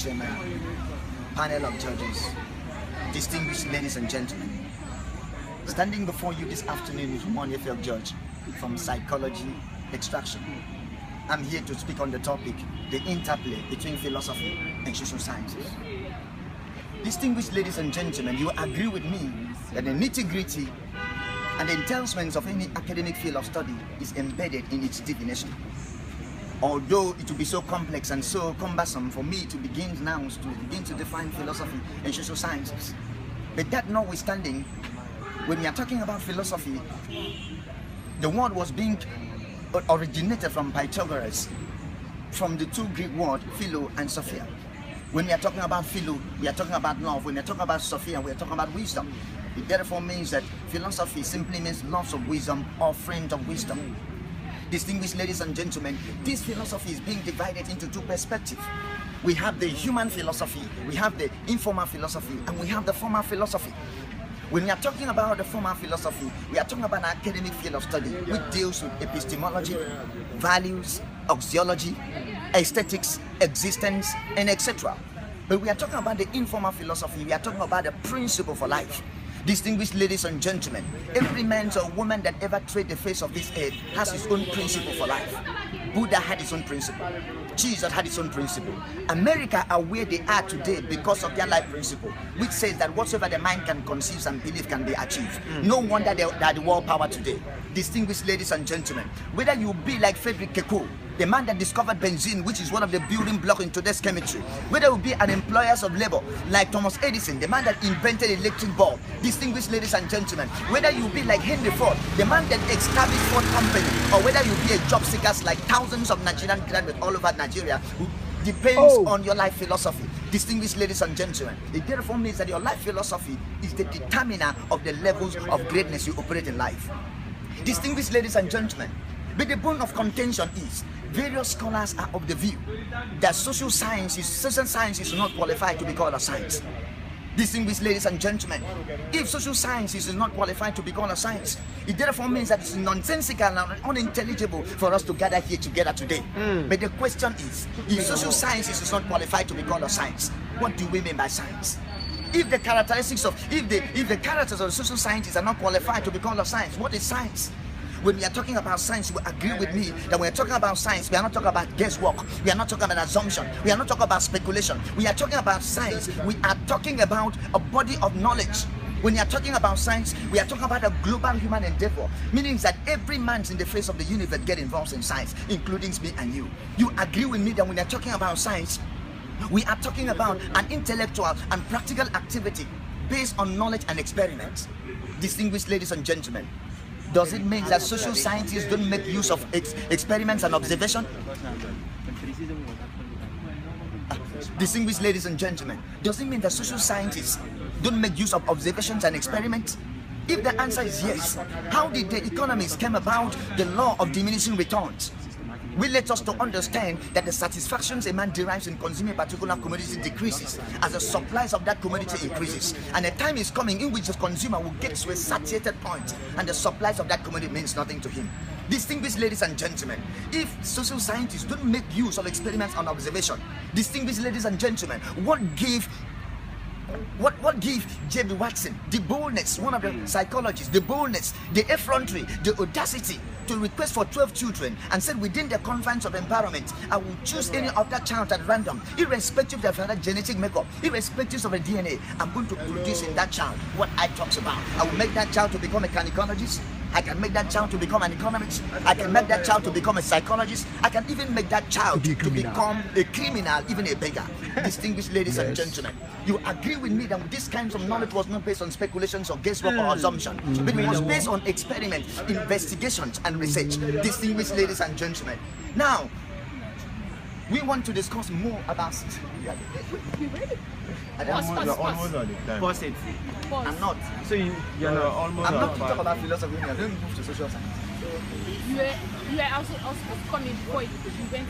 chairman, panel of judges, distinguished ladies and gentlemen. Standing before you this afternoon is one FL judge from Psychology Extraction. I'm here to speak on the topic, the interplay between philosophy and social sciences. Distinguished ladies and gentlemen, you agree with me that the nitty-gritty and the entailments of any academic field of study is embedded in its definition. Although it will be so complex and so cumbersome for me to begin to define philosophy and social sciences. But that notwithstanding, when we are talking about philosophy, the word was being originated from Pythagoras, from the two Greek words philo and sophia. When we are talking about philo, we are talking about love. When we are talking about sophia, we are talking about wisdom. It therefore means that philosophy simply means loves of wisdom or friends of wisdom. Distinguished ladies and gentlemen, this philosophy is being divided into two perspectives. We have the human philosophy, we have the informal philosophy, and we have the formal philosophy. When we are talking about the formal philosophy, we are talking about an academic field of study which deals with epistemology, values, axiology, aesthetics, existence, and etc. But we are talking about the informal philosophy, we are talking about the principle for life. Distinguished ladies and gentlemen, every man or woman that ever trod the face of this earth has his own principle for life. Buddha had his own principle. Jesus had his own principle. America are where they are today because of their life principle, which says that whatsoever the mind can conceive and believe can be achieved. No wonder they are the world power today. Distinguished ladies and gentlemen, whether you be like Frederick Keko, the man that discovered benzene, which is one of the building blocks in today's chemistry, whether you be an employer of labor like Thomas Edison, the man that invented the electric bulb. Distinguished ladies and gentlemen, whether you be like Henry Ford, the man that established Ford Company, or whether you be a job seeker like thousands of Nigerian graduates all over Nigeria, who depends on your life philosophy. Distinguished ladies and gentlemen, it therefore means that your life philosophy is the determiner of the levels of greatness you operate in life. Distinguished ladies and gentlemen, but the bone of contention is various scholars are of the view that social science is not qualified to be called a science. Distinguished ladies and gentlemen, if social science is not qualified to be called a science, it therefore means that it's nonsensical and unintelligible for us to gather here together today. But the question is, if social science is not qualified to be called a science, what do we mean by science? If the characteristics of if the characters of the social scientists are not qualified to be called a science, what is science? When we are talking about science, you will agree with me that when we are talking about science, we are not talking about guesswork, we are not talking about assumption, we are not talking about speculation. We are talking about science, we are talking about a body of knowledge. When you are talking about science, we are talking about a global human endeavor, meaning that every man in the face of the universe get involved in science, including me and you. You agree with me that when you are talking about science, we are talking about an intellectual and practical activity based on knowledge and experiments. Distinguished ladies and gentlemen, does it mean that social scientists don't make use of experiments and observation? Distinguished ladies and gentlemen, does it mean that social scientists don't make use of observations and experiments? If the answer is yes, how did the economists come about the law of diminishing returns? We let us to understand that the satisfactions a man derives in consuming a particular commodity decreases as the supplies of that commodity increases, and a time is coming in which the consumer will get to a satiated point and the supplies of that commodity means nothing to him. Distinguished ladies and gentlemen, if social scientists don't make use of experiments and observation, distinguished ladies and gentlemen, what gave J.B. Watson the boldness, one of the psychologists, the boldness, the effrontery, the audacity to request for 12 children and said within the confines of environment, I will choose any of that child at random, irrespective of their genetic makeup, irrespective of the DNA. I'm going to produce in that child what I talks about. I will make that child to become a gynecologist. I can make that child to become an economist. I can make that child to become a psychologist. I can even make that child to become a criminal, even a beggar. Distinguished ladies and gentlemen, you agree with me that this kind of knowledge was not based on speculations or guesswork or assumption, but it was based on experiments, investigations, and research. Distinguished ladies and gentlemen, now we want to discuss more about. You're almost on the time. Pause it. I'm not. So you're almost I'm on not to time. talk about philosophy. I don't move to social science. You were also supposed to come in before you went.